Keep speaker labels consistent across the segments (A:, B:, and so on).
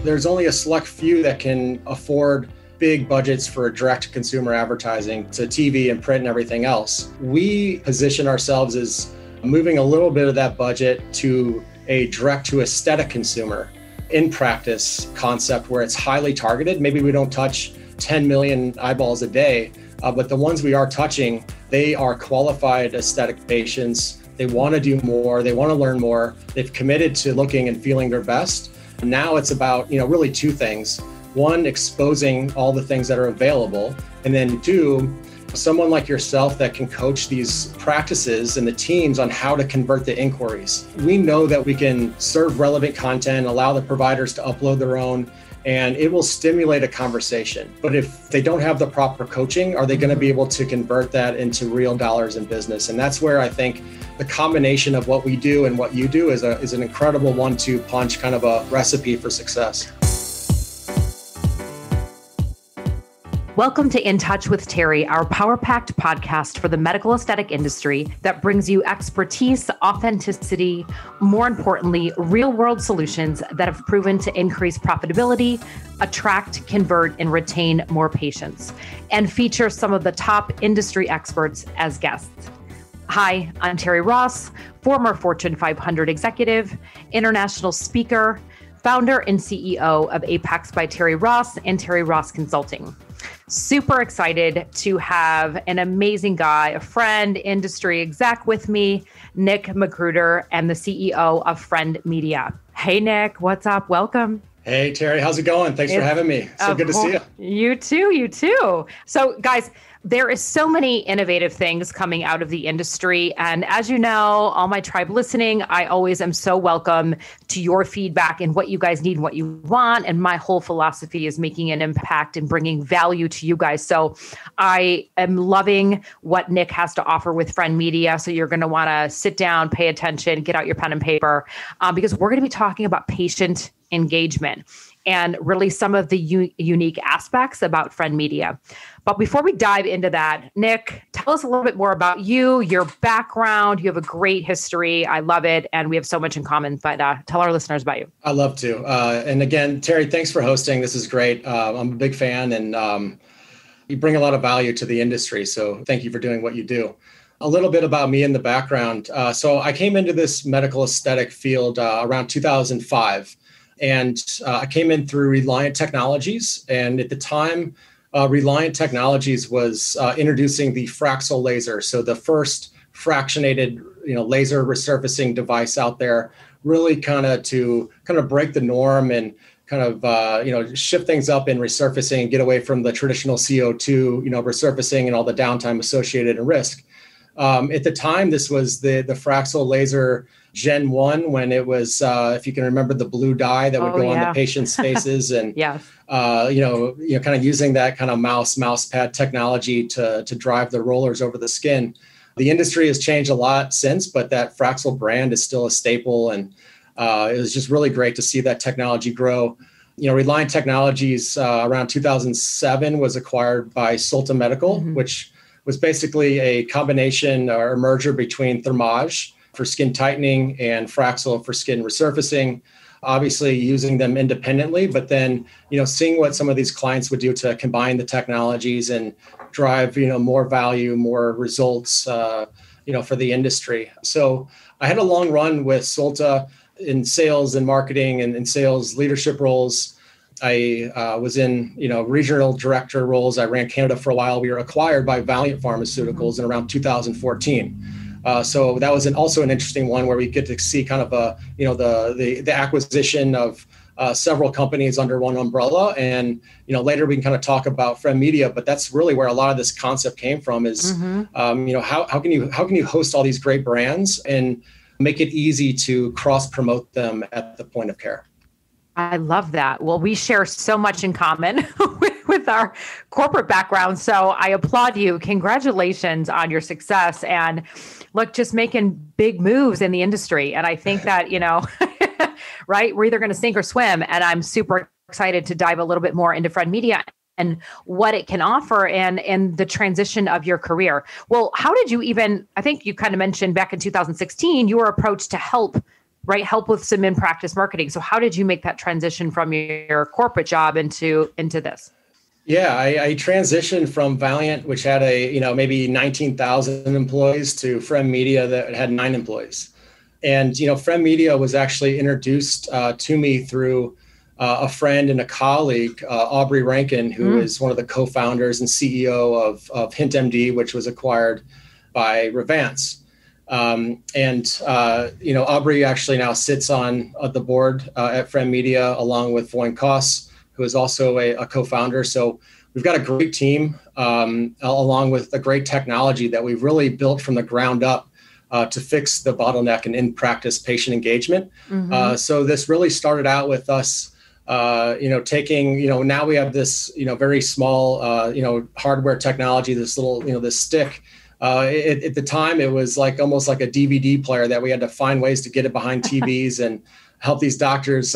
A: There's only a select few that can afford big budgets for direct-to-consumer advertising to TV and print and everything else. We position ourselves as moving a little bit of that budget to a direct-to-aesthetic consumer in practice concept where it's highly targeted. Maybe we don't touch 10 million eyeballs a day, but the ones we are touching, they are qualified aesthetic patients. They want to do more. They want to learn more. They've committed to looking and feeling their best. Now it's about, really two things. One, exposing all the things that are available. And then two, someone like yourself that can coach these practices and the teams on how to convert the inquiries. We know that we can serve relevant content, allow the providers to upload their own, and it will stimulate a conversation. But if they don't have the proper coaching, are they going to be able to convert that into real dollars in business? And that's where I think the combination of what we do and what you do is an incredible 1-2 punch, kind of a recipe for success.
B: Welcome to In Touch with Terri, our power-packed podcast for the medical aesthetic industry that brings you expertise, authenticity, more importantly, real-world solutions that have proven to increase profitability, attract, convert, and retain more patients, and feature some of the top industry experts as guests. Hi, I'm Terri Ross, former Fortune 500 executive, international speaker, founder and CEO of APX by Terri Ross and Terri Ross Consulting. Super excited to have an amazing guy, a friend, industry exec with me, Nick Magruder, and the CEO of FriendMedia. Hey, Nick, what's up? Welcome.
A: Hey, Terri, how's it going? Thanks for having me. So good to see you.
B: You too. So guys, there is so many innovative things coming out of the industry. And as you know, all my tribe listening, I always am so welcome to your feedback and what you guys need, what you want. And my whole philosophy is making an impact and bringing value to you guys. So I am loving what Nick has to offer with FriendMedia. So you're going to want to sit down, pay attention, get out your pen and paper, because we're going to be talking about patient engagement and really some of the unique aspects about FriendMedia. But before we dive into that, Nick, tell us a little bit more about you, your background. You have a great history. I love it. And we have so much in common, but tell our listeners about you.
A: I love to. And again, Terri, thanks for hosting. This is great. I'm a big fan and you bring a lot of value to the industry. So thank you for doing what you do. A little bit about me in the background. So I came into this medical aesthetic field around 2005. And I came in through Reliant Technologies. And at the time, Reliant Technologies was introducing the Fraxel laser. So the first fractionated, laser resurfacing device out there, really kind of break the norm and kind of, shift things up in resurfacing, get away from the traditional CO2, resurfacing and all the downtime associated and risk. At the time, this was the Fraxel laser Gen 1, when it was, if you can remember, the blue dye that would go on the patient's faces and, kind of using that kind of mouse pad technology to drive the rollers over the skin. The industry has changed a lot since, but that Fraxel brand is still a staple. And it was just really great to see that technology grow. Reliant Technologies around 2007 was acquired by Solta Medical, which was basically a combination or a merger between Thermage for skin tightening and Fraxel for skin resurfacing, obviously using them independently, but then, seeing what some of these clients would do to combine the technologies and drive, more value, more results, for the industry. So I had a long run with Solta in sales and marketing and in sales leadership roles. I was in, regional director roles. I ran Canada for a while. We were acquired by Valiant Pharmaceuticals in around 2014. So that was also an interesting one where we get to see kind of the acquisition of several companies under one umbrella. And, later we can kind of talk about FriendMedia, but that's really where a lot of this concept came from is, how can you host all these great brands and make it easy to cross promote them at the point of care?
B: I love that. Well, we share so much in common with our corporate background. So I applaud you. Congratulations on your success. And look, just making big moves in the industry. And I think that, right, we're either going to sink or swim. And I'm super excited to dive a little bit more into FriendMedia and what it can offer and the transition of your career. Well, how did you I think you kind of mentioned back in 2016, you were approached to help right? Help with some in-practice marketing. So how did you make that transition from your corporate job into this?
A: Yeah, I transitioned from Valiant, which had maybe 19,000 employees, to FriendMedia that had 9 employees. And, FriendMedia was actually introduced to me through a friend and a colleague, Aubrey Rankin, who is one of the co-founders and CEO of HintMD, which was acquired by Revance. Aubrey actually now sits on the board at FriendMedia, along with Voin Koss, who is also a co-founder. So we've got a great team, along with a great technology that we've really built from the ground up to fix the bottleneck in practice patient engagement. So this really started out with us, taking, now we have this, very small, hardware technology, this little, this stick. At the time, it was almost like a DVD player that we had to find ways to get it behind TVs and help these doctors,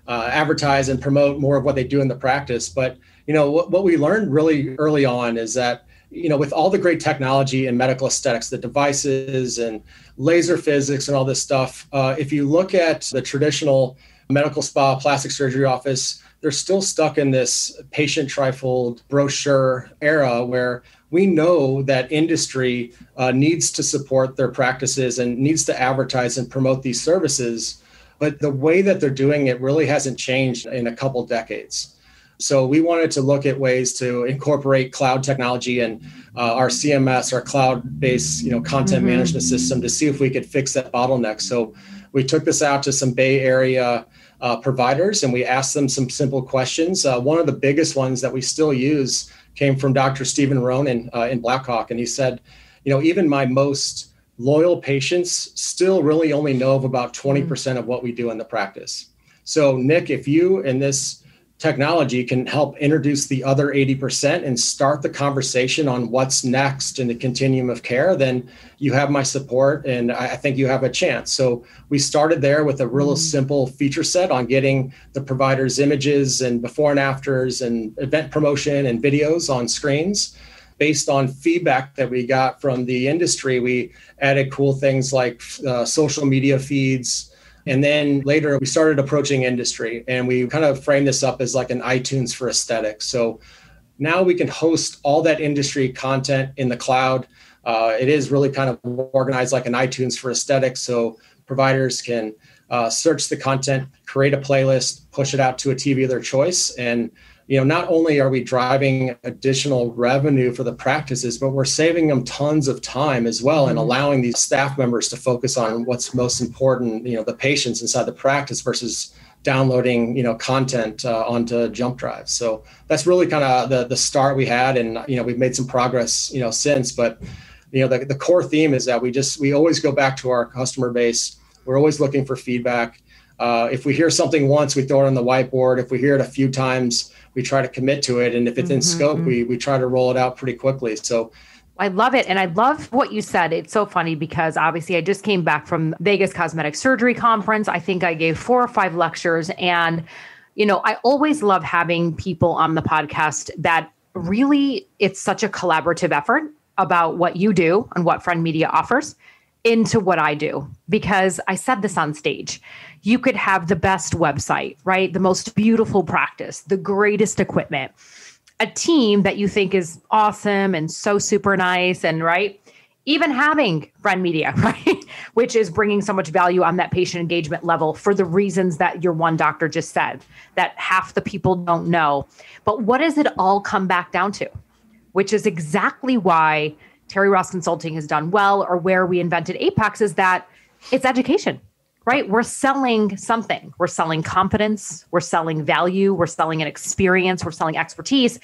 A: advertise and promote more of what they do in the practice. But, what we learned really early on is that, with all the great technology in medical aesthetics, the devices and laser physics and all this stuff, if you look at the traditional medical spa, plastic surgery office, they're still stuck in this patient trifold brochure era where we know that industry needs to support their practices and needs to advertise and promote these services. But the way that they're doing it really hasn't changed in a couple decades. So we wanted to look at ways to incorporate cloud technology and our CMS, our cloud-based, content management system, to see if we could fix that bottleneck. So we took this out to some Bay Area providers, and we asked them some simple questions. One of the biggest ones that we still use came from Dr. Stephen Ronan in Blackhawk, and he said, even my most loyal patients still really only know of about 20% of what we do in the practice. So Nick, if you and this technology can help introduce the other 80% and start the conversation on what's next in the continuum of care, then you have my support, and I think you have a chance. So we started there with a real simple feature set on getting the providers' images and before and afters and event promotion and videos on screens. Based on feedback that we got from the industry, we added cool things like social media feeds. And then later we started approaching industry, and we kind of framed this up as like an iTunes for aesthetics. So now we can host all that industry content in the cloud. It is really kind of organized like an iTunes for aesthetics. So providers can search the content, create a playlist, push it out to a TV of their choice. And not only are we driving additional revenue for the practices, but we're saving them tons of time as well, and allowing these staff members to focus on what's most important, the patients inside the practice versus downloading, content onto jump drives. So that's really kind of the start we had. And, we've made some progress, since, but, the core theme is that we always go back to our customer base. We're always looking for feedback. If we hear something once, we throw it on the whiteboard. If we hear it a few times, we try to commit to it. And if it's in scope, we try to roll it out pretty quickly. So
B: I love it. And I love what you said. It's so funny because obviously I just came back from Vegas Cosmetic Surgery Conference. I think I gave 4 or 5 lectures. And, I always love having people on the podcast that really, it's such a collaborative effort about what you do and what FriendMedia offers into what I do. Because I said this on stage, you could have the best website, right? The most beautiful practice, the greatest equipment, a team that you think is awesome and so super nice, and right, even having FriendMedia, right, which is bringing so much value on that patient engagement level for the reasons that your one doctor just said, that half the people don't know. But what does it all come back down to? Which is exactly why Terri Ross Consulting has done well, or where we invented APX, is that it's education, right? We're selling something. We're selling competence. We're selling value. We're selling an experience. We're selling expertise.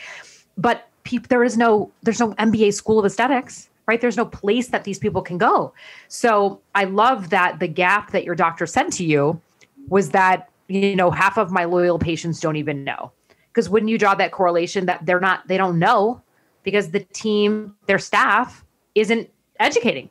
B: But there's no MBA school of aesthetics, right? There's no place that these people can go. So I love that the gap that your doctor said to you was that, half of my loyal patients don't even know. Because wouldn't you draw that correlation that they don't know, because the team, their staff isn't educating,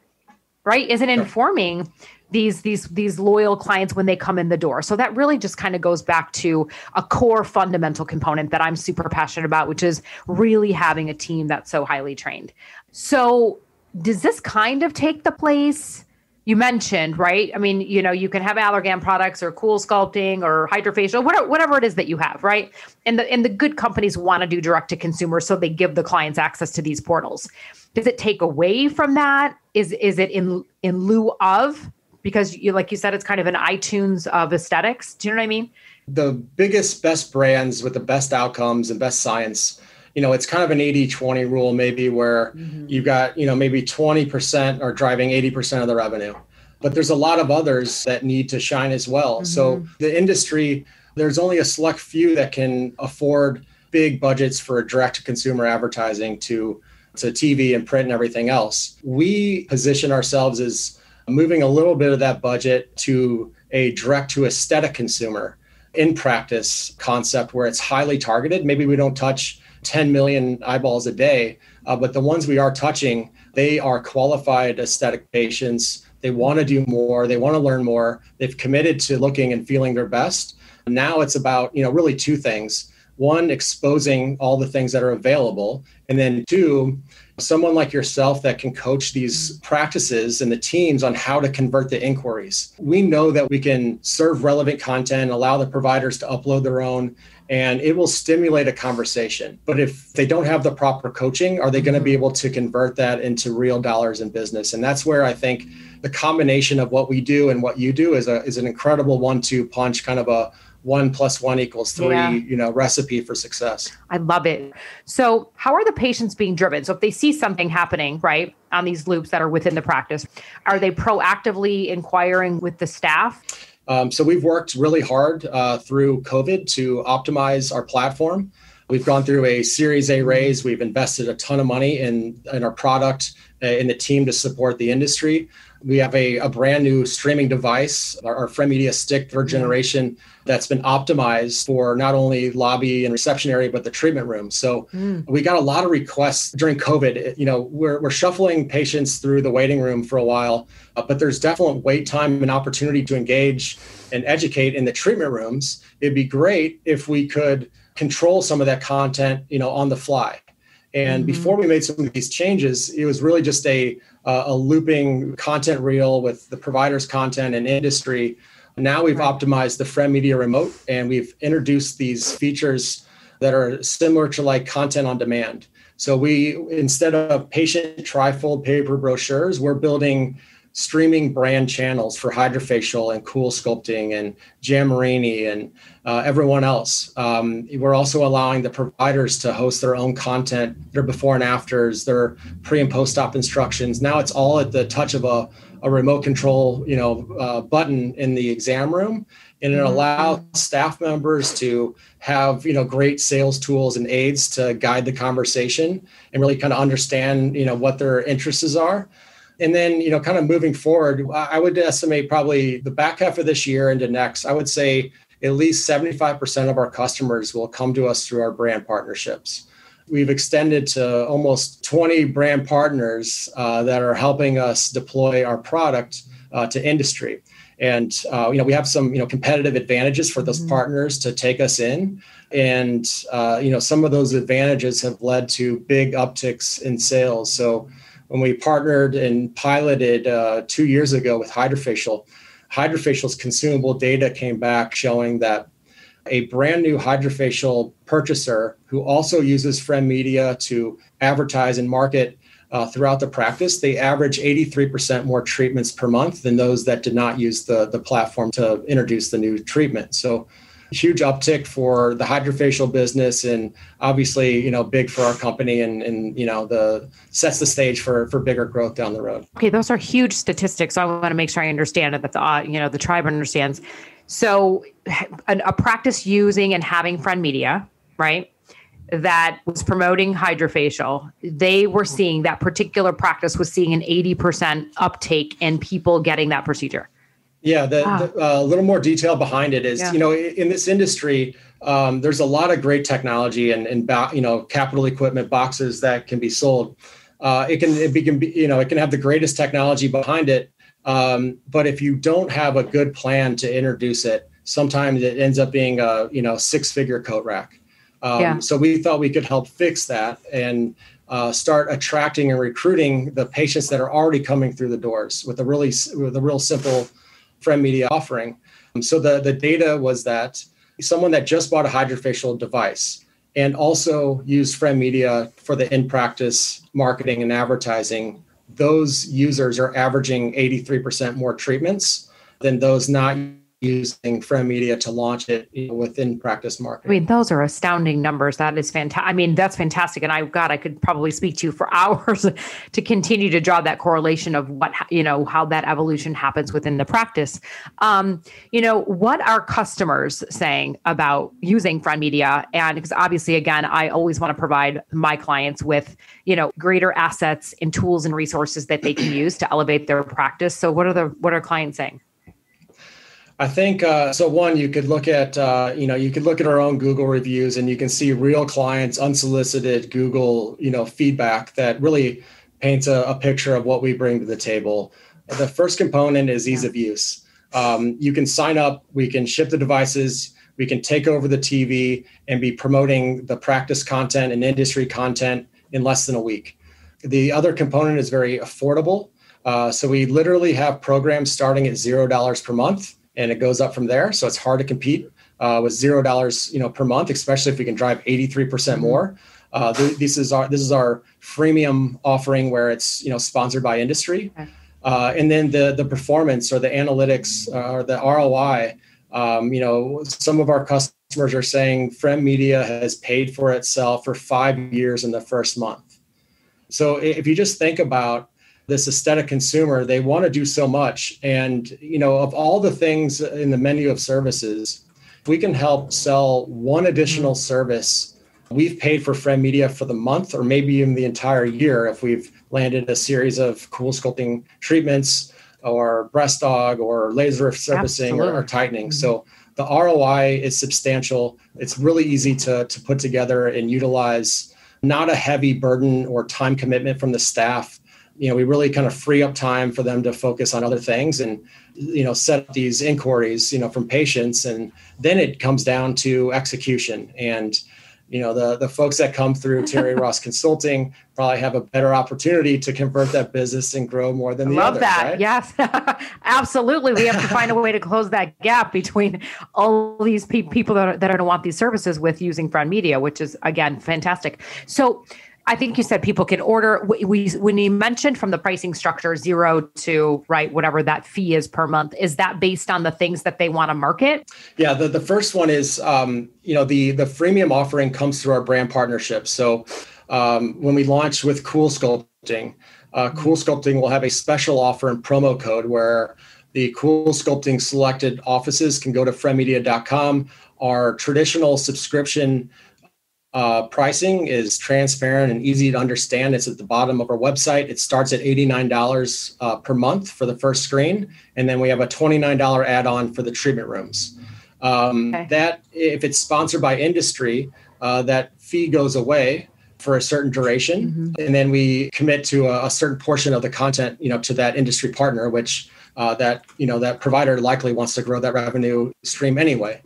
B: right? Isn't informing these loyal clients when they come in the door. So that really just kind of goes back to a core fundamental component that I'm super passionate about, which is really having a team that's so highly trained. So does this kind of take the place, you mentioned, right? I mean, you can have Allergan products or Cool Sculpting or Hydrofacial, whatever it is that you have, right? And the good companies want to do direct to consumer, so they give the clients access to these portals. Does it take away from that? Is it in lieu of? Because like you said, it's kind of an iTunes of aesthetics. Do you know what I mean?
A: The biggest, best brands with the best outcomes and best science, it's kind of an 80-20 rule, maybe, where you've got, maybe 20% are driving 80% of the revenue. But there's a lot of others that need to shine as well. So the industry, there's only a select few that can afford big budgets for direct-to-consumer advertising to TV and print and everything else. We position ourselves as moving a little bit of that budget to a direct-to-aesthetic consumer in practice concept where it's highly targeted. Maybe we don't touch 10 million eyeballs a day, but the ones we are touching, they are qualified aesthetic patients. They want to do more. They want to learn more. They've committed to looking and feeling their best. Now it's about, really two things. One, exposing all the things that are available. And then two, someone like yourself that can coach these practices and the teams on how to convert the inquiries. We know that we can serve relevant content, allow the providers to upload their own, and it will stimulate a conversation. But if they don't have the proper coaching, are they going to be able to convert that into real dollars in business? And that's where I think the combination of what we do and what you do is an incredible 1-2 punch, kind of a 1 + 1 = 3, recipe for success.
B: I love it. So how are the patients being driven? So if they see something happening, right, on these loops that are within the practice, are they proactively inquiring with the staff?
A: So we've worked really hard through COVID to optimize our platform. We've gone through a Series A raise. We've invested a ton of money in our product, in the team to support the industry. We have a brand new streaming device, our FriendMedia Stick 3rd generation, that's been optimized for not only lobby and reception area, but the treatment room. So we got a lot of requests during COVID. We're shuffling patients through the waiting room for a while, but there's definite wait time and opportunity to engage and educate in the treatment rooms. It'd be great if we could control some of that content, on the fly. And before we made some of these changes, it was really just a looping content reel with the provider's content and industry. Now we've optimized the FriendMedia remote, and we've introduced these features that are similar to like content on demand. So we, instead of patient trifold paper brochures, we're building streaming brand channels for Hydrofacial and Cool Sculpting and Jamarini and everyone else. We're also allowing the providers to host their own content, their before and afters, their pre and post-op instructions. Now it's all at the touch of a remote control, button in the exam room. And it allows staff members to have, great sales tools and aids to guide the conversation and really kind of understand, what their interests are. And then, kind of moving forward, I would estimate probably the back half of this year into next, I would say at least 75% of our customers will come to us through our brand partnerships. We've extended to almost 20 brand partners that are helping us deploy our product to industry. And, we have some, competitive advantages for those partners to take us in. And, some of those advantages have led to big upticks in sales. So when we partnered and piloted 2 years ago with Hydrofacial's consumable data came back showing that a brand new Hydrofacial purchaser who also uses FriendMedia to advertise and market throughout the practice, they average 83% more treatments per month than those that did not use the platform to introduce the new treatment. So huge uptick for the Hydrofacial business, and obviously, big for our company, and sets the stage for bigger growth down the road.
B: Okay, those are huge statistics. So I want to make sure I understand it, that the tribe understands. So a practice using and having FriendMedia, right, that was promoting Hydrofacial, they were seeing, that particular practice was seeing an 80% uptake in people getting that procedure.
A: Yeah, a little more detail behind it is, in this industry, there's a lot of great technology and capital equipment boxes that can be sold. It can have the greatest technology behind it, but if you don't have a good plan to introduce it, sometimes it ends up being a 6-figure coat rack. So we thought we could help fix that, and start attracting and recruiting the patients that are already coming through the doors with a real simple FriendMedia offering. So the data was that someone that just bought a hydrofacial device and also used FriendMedia for the in-practice marketing and advertising, those users are averaging 83% more treatments than those not using FriendMedia to launch it within practice marketing.
B: I mean, those are astounding numbers. That is fantastic. I mean, that's fantastic. And I could probably speak to you for hours to continue to draw that correlation of what, how that evolution happens within the practice. What are customers saying about using FriendMedia? And because obviously, again, I always want to provide my clients with, greater assets and tools and resources that they can use to elevate their practice. So what are clients saying?
A: I think, so one, you could look at our own Google reviews and you can see real clients, unsolicited Google, feedback that really paints a picture of what we bring to the table. The first component is ease of use. You can sign up, we can ship the devices, we can take over the TV and be promoting the practice content and industry content in less than a week. The other component is very affordable. So we literally have programs starting at $0 per month. And it goes up from there. So it's hard to compete with $0, per month, especially if we can drive 83% more. This is our freemium offering where it's, sponsored by industry. Okay. And then the performance or the analytics or the ROI, some of our customers are saying FriendMedia has paid for itself for 5 years in the first month. So if you just think about this aesthetic consumer, they want to do so much. And, of all the things in the menu of services, if we can help sell one additional service, we've paid for FriendMedia for the month or maybe even the entire year if we've landed a series of cool sculpting treatments or breast aug or laser surfacing or tightening. Mm-hmm. So the ROI is substantial. It's really easy to put together and utilize, not a heavy burden or time commitment from the staff. We really kind of free up time for them to focus on other things and, set up these inquiries, from patients. And then it comes down to execution. And, the folks that come through Terri Ross Consulting probably have a better opportunity to convert that business and grow more than the others. Love that.
B: Right? Yes, absolutely. We have to find a way to close that gap between all these people that are going to want these services with using FriendMedia, which is, again, fantastic. So I think you said people can order. When you mentioned from the pricing structure, 0 to whatever that fee is per month, is that based on the things that they want to market?
A: Yeah, the first one is, the freemium offering comes through our brand partnership. So when we launch with Cool Sculpting, Cool Sculpting will have a special offer and promo code where the Cool Sculpting selected offices can go to friendmedia.com. Our traditional subscription pricing is transparent and easy to understand. It's at the bottom of our website. It starts at $89 per month for the first screen. And then we have a $29 add-on for the treatment rooms. That, if it's sponsored by industry, that fee goes away for a certain duration. Mm-hmm. And then we commit to a certain portion of the content, to that industry partner, which that provider likely wants to grow that revenue stream anyway.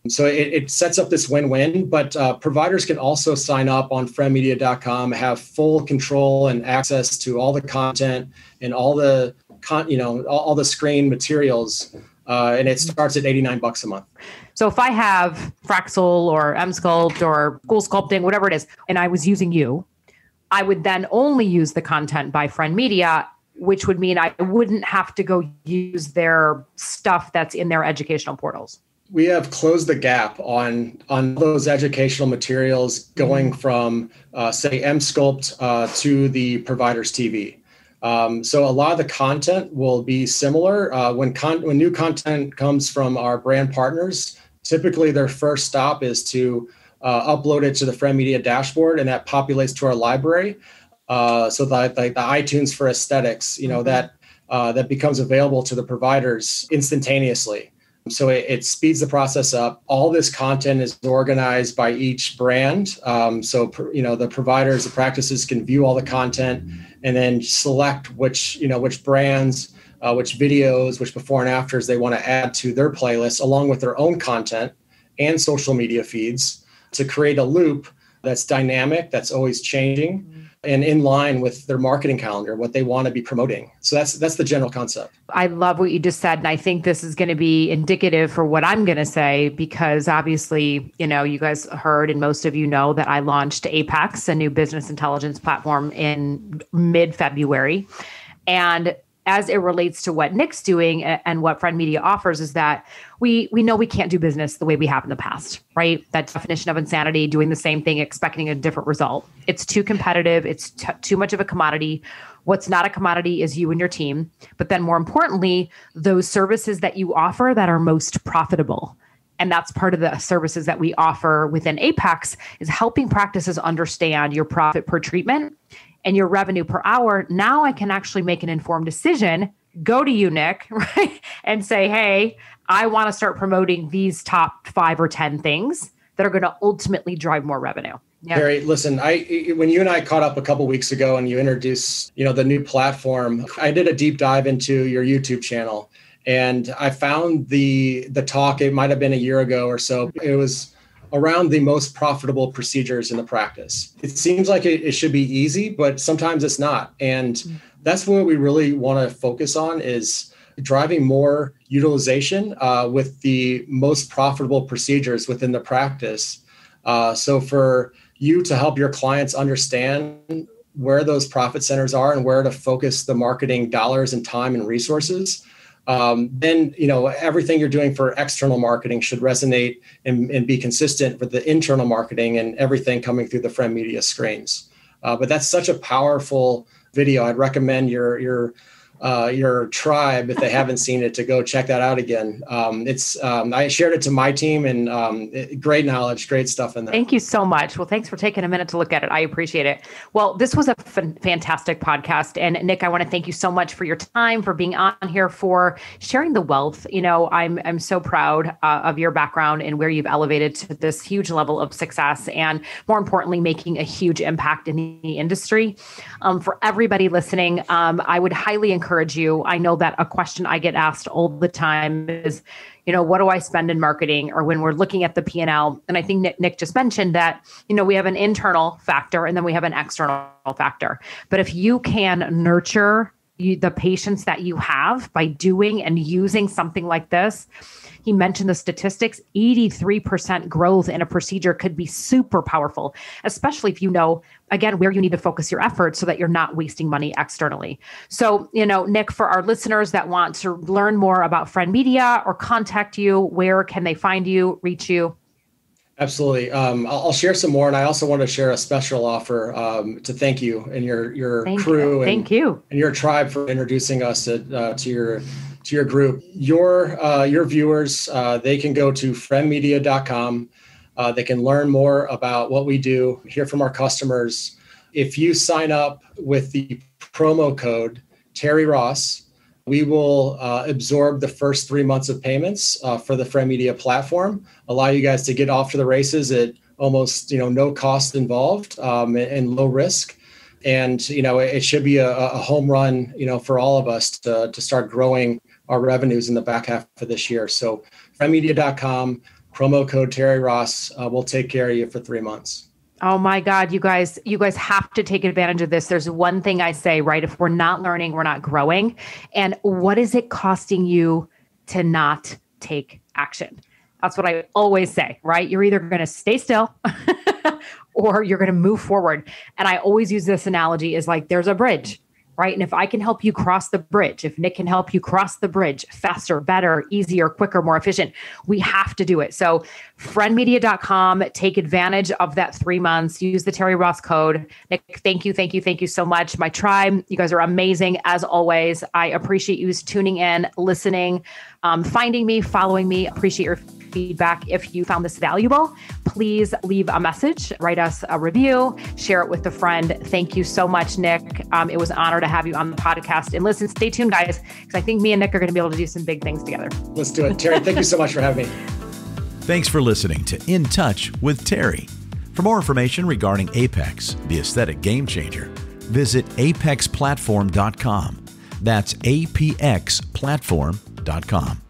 A: So it sets up this win-win, but providers can also sign up on friendmedia.com, have full control and access to all the content and all the all the screen materials, and it starts at $89 a month.
B: So if I have Fraxel or M-Sculpt or Cool Sculpting, whatever it is, and I was using you, I would then only use the content by FriendMedia, which would mean I wouldn't have to go use their stuff that's in their educational portals.
A: We have closed the gap on those educational materials going from, say, M-Sculpt to the provider's TV. So a lot of the content will be similar. When new content comes from our brand partners, typically their first stop is to upload it to the FriendMedia dashboard, and that populates to our library. So the iTunes for aesthetics, that becomes available to the providers instantaneously. So it speeds the process up. All this content is organized by each brand. The providers, the practices can view all the content and then select which brands, which videos, which before and afters they want to add to their playlist, along with their own content and social media feeds, to create a loop that's dynamic, that's always changing, and in line with their marketing calendar, what they want to be promoting. So that's the general concept.
B: I love what you just said. And I think this is going to be indicative for what I'm going to say, because obviously, you guys heard, and most of you know, that I launched APX, a new business intelligence platform, in mid-February. And as it relates to what Nick's doing and what FriendMedia offers, is that we know we can't do business the way we have in the past, right? That definition of insanity, doing the same thing, expecting a different result. It's too competitive. It's too much of a commodity. What's not a commodity is you and your team. But then more importantly, those services that you offer that are most profitable. And that's part of the services that we offer within Apex, is helping practices understand your profit per treatment and your revenue per hour. Now I can actually make an informed decision, go to you, Nick, right? And say, hey, I want to start promoting these top 5 or 10 things that are going to ultimately drive more revenue. Yeah.
A: Terri, listen, when you and I caught up a couple of weeks ago and you introduced, the new platform, I did a deep dive into your YouTube channel, and I found the talk, it might have been a year ago or so. It was around the most profitable procedures in the practice. It seems like it should be easy, but sometimes it's not. And that's what we really want to focus on, is driving more utilization with the most profitable procedures within the practice. So for you to help your clients understand where those profit centers are and where to focus the marketing dollars and time and resources, then everything you're doing for external marketing should resonate and be consistent with the internal marketing and everything coming through the FriendMedia screens. But that's such a powerful video. I'd recommend your tribe, if they haven't seen it, to go check that out again. I shared it to my team, and great knowledge, great stuff in there.
B: Thank you so much. Well, thanks for taking a minute to look at it. I appreciate it. Well, this was a fantastic podcast. And Nick, I want to thank you so much for your time, for being on here, for sharing the wealth. I'm so proud of your background and where you've elevated to this huge level of success, and more importantly, making a huge impact in the industry. For everybody listening, I would highly encourage you. I know that a question I get asked all the time is, what do I spend in marketing? Or when we're looking at the P&L, and I think Nick just mentioned that, we have an internal factor and then we have an external factor. But if you can nurture the patients that you have by doing and using something like this, he mentioned the statistics, 83% growth in a procedure could be super powerful, especially if you know, again, where you need to focus your efforts so that you're not wasting money externally. So, Nick, for our listeners that want to learn more about FriendMedia or contact you, where can they find you, reach you?
A: Absolutely. I'll share some more. And I also want to share a special offer to thank you and your crew and your tribe for introducing us to your group. Your viewers, they can go to FriendMedia.com. They can learn more about what we do, hear from our customers. If you sign up with the promo code Terri Ross, we will absorb the first 3 months of payments for the FriendMedia platform, allow you guys to get off to the races at almost no cost involved and low risk. And it should be a home run for all of us to start growing our revenues in the back half of this year. So FriendMedia.com, promo code Terri Ross, will take care of you for 3 months.
B: Oh my God, you guys have to take advantage of this. There's one thing I say, right? If we're not learning, we're not growing. And what is it costing you to not take action? That's what I always say, right? You're either going to stay still or you're going to move forward. And I always use this analogy is like, there's a bridge, right? And if I can help you cross the bridge, if Nick can help you cross the bridge faster, better, easier, quicker, more efficient, we have to do it. So friendmedia.com, take advantage of that 3 months, use the Terri Ross code. Nick, thank you so much. My tribe, you guys are amazing as always. I appreciate you tuning in, listening, finding me, following me. Appreciate your feedback. If you found this valuable, please leave a message, write us a review, share it with a friend. Thank you so much, Nick. It was an honor to have you on the podcast. And listen, stay tuned, guys, because I think me and Nick are going to be able to do some big things together.
A: Let's do it. Terri, thank you so much for having me.
C: Thanks for listening to In Touch with Terri. For more information regarding Apex, the aesthetic game changer, visit apexplatform.com. That's apexplatform.com.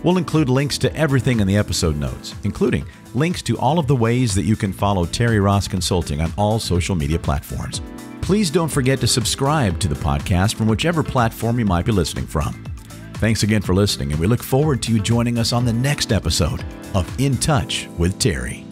C: We'll include links to everything in the episode notes, including links to all of the ways that you can follow Terri Ross Consulting on all social media platforms. Please don't forget to subscribe to the podcast from whichever platform you might be listening from. Thanks again for listening, and we look forward to you joining us on the next episode of In Touch with Terri.